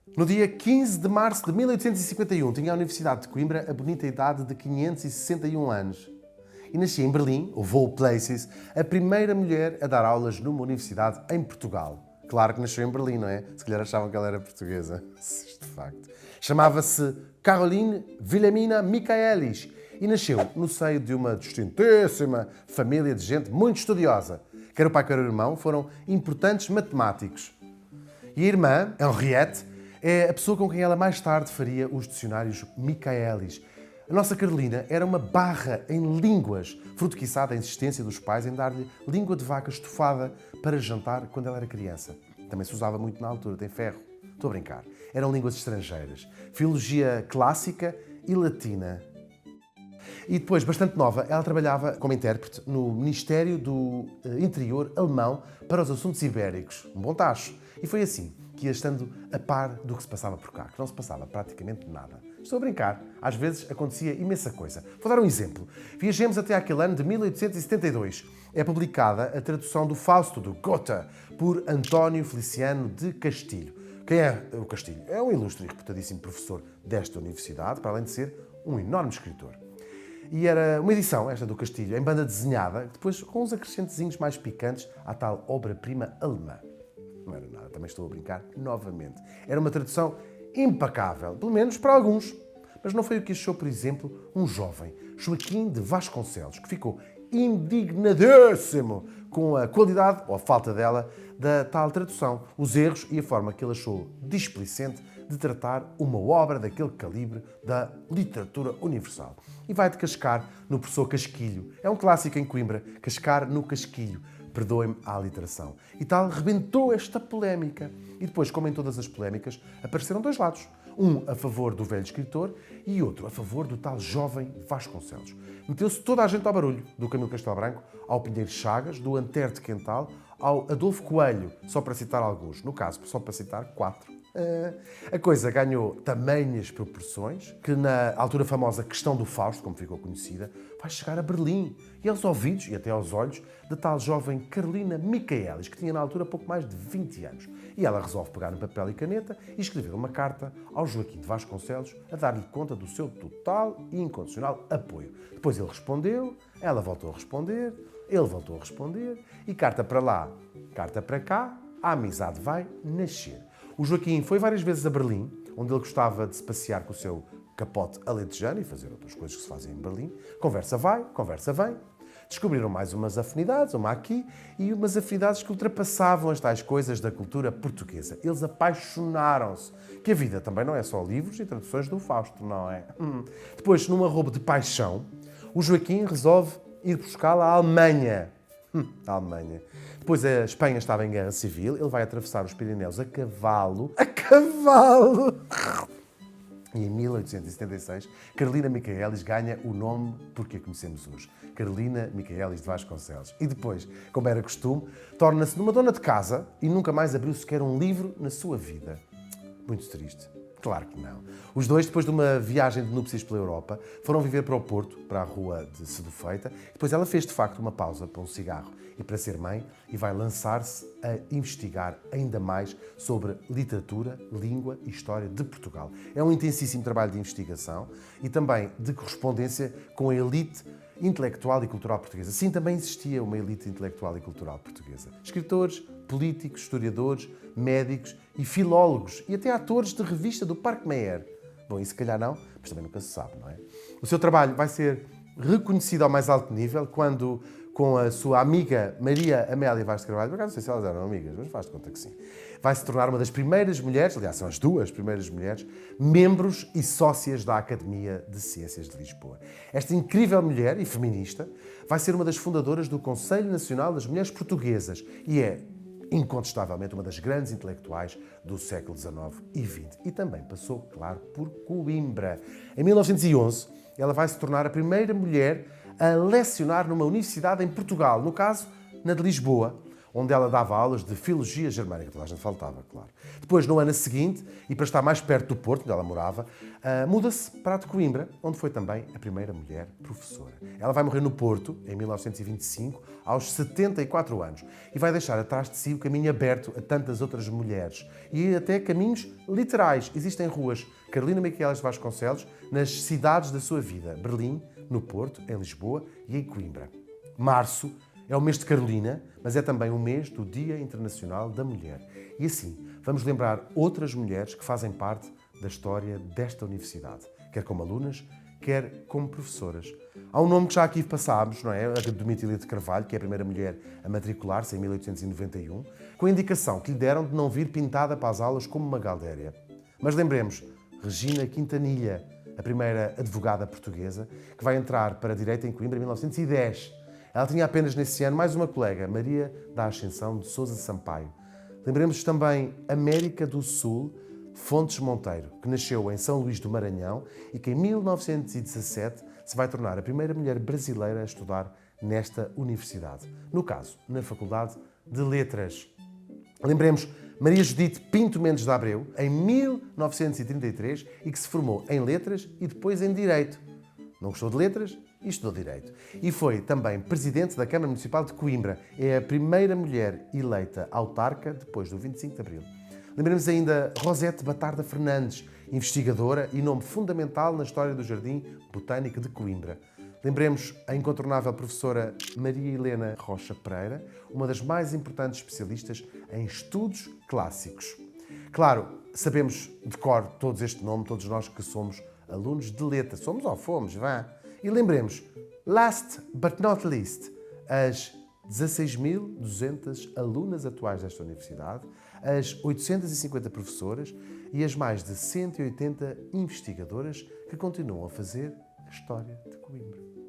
No dia 15 de março de 1851, tinha a Universidade de Coimbra a bonita idade de 561 anos. E nascia em Berlim, of all places, a primeira mulher a dar aulas numa universidade em Portugal. Claro que nasceu em Berlim, não é? Se calhar achavam que ela era portuguesa. De facto. Chamava-se Caroline Wilhelmina Michaelis e nasceu no seio de uma distintíssima família de gente muito estudiosa. Quer o pai, quer o irmão foram importantes matemáticos. E a irmã, Henriette, é a pessoa com quem ela mais tarde faria os dicionários Michaelis. A nossa Carolina era uma barra em línguas, fruto quiçá da insistência dos pais em dar-lhe língua de vaca estufada para jantar quando ela era criança. Também se usava muito na altura, tem ferro. Estou a brincar. Eram línguas estrangeiras. Filologia clássica e latina. E depois, bastante nova, ela trabalhava como intérprete no Ministério do Interior alemão para os assuntos ibéricos. Um bom tacho. E foi assim que ia estando a par do que se passava por cá, que não se passava praticamente nada. Estou a brincar. Às vezes acontecia imensa coisa. Vou dar um exemplo. Viajemos até aquele ano de 1872. É publicada a tradução do Fausto, do Goethe, por António Feliciano de Castilho. Quem é o Castilho? É um ilustre e reputadíssimo professor desta universidade, para além de ser um enorme escritor. E era uma edição, esta do Castilho, em banda desenhada, depois com uns acrescentezinhos mais picantes à tal obra-prima alemã. Não era nada, também estou a brincar novamente. Era uma tradução impecável, pelo menos para alguns. Mas não foi o que achou, por exemplo, um jovem, Joaquim de Vasconcelos, que ficou indignadíssimo com a qualidade, ou a falta dela, da tal tradução, os erros e a forma que ele achou displicente de tratar uma obra daquele calibre da literatura universal. E vai de cascar no professor Casquilho. É um clássico em Coimbra, cascar no Casquilho. Perdoem-me a aliteração. E tal rebentou esta polémica. E depois, como em todas as polémicas, apareceram dois lados. Um a favor do velho escritor e outro a favor do tal jovem Vasconcelos. Meteu-se toda a gente ao barulho, do Camilo Castelo Branco ao Pinheiro Chagas, do Antero de Quental ao Adolfo Coelho, só para citar alguns. No caso, só para citar 4. A coisa ganhou tamanhas proporções que na altura famosa questão do Fausto, como ficou conhecida, vai chegar a Berlim e aos ouvidos e até aos olhos da tal jovem Carolina Michaelis, que tinha na altura pouco mais de 20 anos. E ela resolve pegar no papel e caneta e escrever uma carta ao Joaquim de Vasconcelos a dar-lhe conta do seu total e incondicional apoio. Depois ele respondeu, ela voltou a responder, ele voltou a responder e carta para lá, carta para cá, a amizade vai nascer. O Joaquim foi várias vezes a Berlim, onde ele gostava de se passear com o seu capote alentejano e fazer outras coisas que se fazem em Berlim. Conversa vai, conversa vem. Descobriram mais umas afinidades, uma aqui, e umas afinidades que ultrapassavam as tais coisas da cultura portuguesa. Eles apaixonaram-se. Que a vida também não é só livros e traduções do Fausto, não é? Depois, num arrobo de paixão, o Joaquim resolve ir buscá-la à Alemanha. A Alemanha. Depois a Espanha estava em guerra civil, ele vai atravessar os Pirineus a cavalo. A cavalo! E em 1876, Carolina Michaelis ganha o nome porque a conhecemos hoje. Carolina Michaelis de Vasconcelos. E depois, como era costume, torna-se numa dona de casa e nunca mais abriu sequer um livro na sua vida. Muito triste. Claro que não. Os dois, depois de uma viagem de núpcias pela Europa, foram viver para o Porto, para a rua de Sedufeita. Depois ela fez, de facto, uma pausa para um cigarro e para ser mãe e vai lançar-se a investigar ainda mais sobre literatura, língua e história de Portugal. É um intensíssimo trabalho de investigação e também de correspondência com a elite intelectual e cultural portuguesa. Sim, também existia uma elite intelectual e cultural portuguesa. Escritores, políticos, historiadores, médicos e filólogos e até atores de revista do Parque Meyer. Bom, isso se calhar não, mas também nunca se sabe, não é? O seu trabalho vai ser reconhecido ao mais alto nível quando, com a sua amiga Maria Amélia Vaz de Carvalho, por acaso não sei se elas eram amigas, mas faz de conta que sim, vai se tornar uma das primeiras mulheres, aliás, são as duas primeiras mulheres, membros e sócias da Academia de Ciências de Lisboa. Esta incrível mulher e feminista vai ser uma das fundadoras do Conselho Nacional das Mulheres Portuguesas e é incontestavelmente uma das grandes intelectuais do século XIX e XX. E também passou, claro, por Coimbra. Em 1911, ela vai se tornar a primeira mulher a lecionar numa universidade em Portugal, no caso, na de Lisboa, onde ela dava aulas de filologia germânica. Toda a gente faltava, claro. Depois, no ano seguinte, e para estar mais perto do Porto, onde ela morava, muda-se para a de Coimbra, onde foi também a primeira mulher professora. Ela vai morrer no Porto, em 1925, aos 74 anos, e vai deixar atrás de si o caminho aberto a tantas outras mulheres. E até caminhos literais. Existem ruas Carolina Miquelis de Vasconcelos nas cidades da sua vida. Berlim, no Porto, em Lisboa e em Coimbra. Março é o mês de Carolina, mas é também o mês do Dia Internacional da Mulher. E assim, vamos lembrar outras mulheres que fazem parte da história desta universidade, quer como alunas, quer como professoras. Há um nome que já aqui passámos, não é? A de Domitília de Carvalho, que é a primeira mulher a matricular-se em 1891, com a indicação que lhe deram de não vir pintada para as aulas como uma Galdéria. Mas lembremos, Regina Quintanilha, a primeira advogada portuguesa, que vai entrar para a Direito em Coimbra em 1910. Ela tinha apenas nesse ano mais uma colega, Maria da Ascensão de Sousa Sampaio. Lembremos também América do Sul, Fontes Monteiro, que nasceu em São Luís do Maranhão e que em 1917 se vai tornar a primeira mulher brasileira a estudar nesta universidade. No caso, na Faculdade de Letras. Lembremos Maria Judite Pinto Mendes de Abreu, em 1933, e que se formou em Letras e depois em Direito. Não gostou de Letras e estudou Direito. E foi também presidente da Câmara Municipal de Coimbra. É a primeira mulher eleita autarca depois do 25 de Abril. Lembremos ainda Rosete Batarda Fernandes, investigadora e nome fundamental na história do Jardim Botânico de Coimbra. Lembremos a incontornável professora Maria Helena Rocha Pereira, uma das mais importantes especialistas em estudos clássicos. Claro, sabemos de cor todos este nome, todos nós que somos alunos de letras. Somos ou fomos, vá. E lembremos, last but not least, as 16.200 alunas atuais desta universidade, as 850 professoras e as mais de 180 investigadoras que continuam a fazer a história de Coimbra.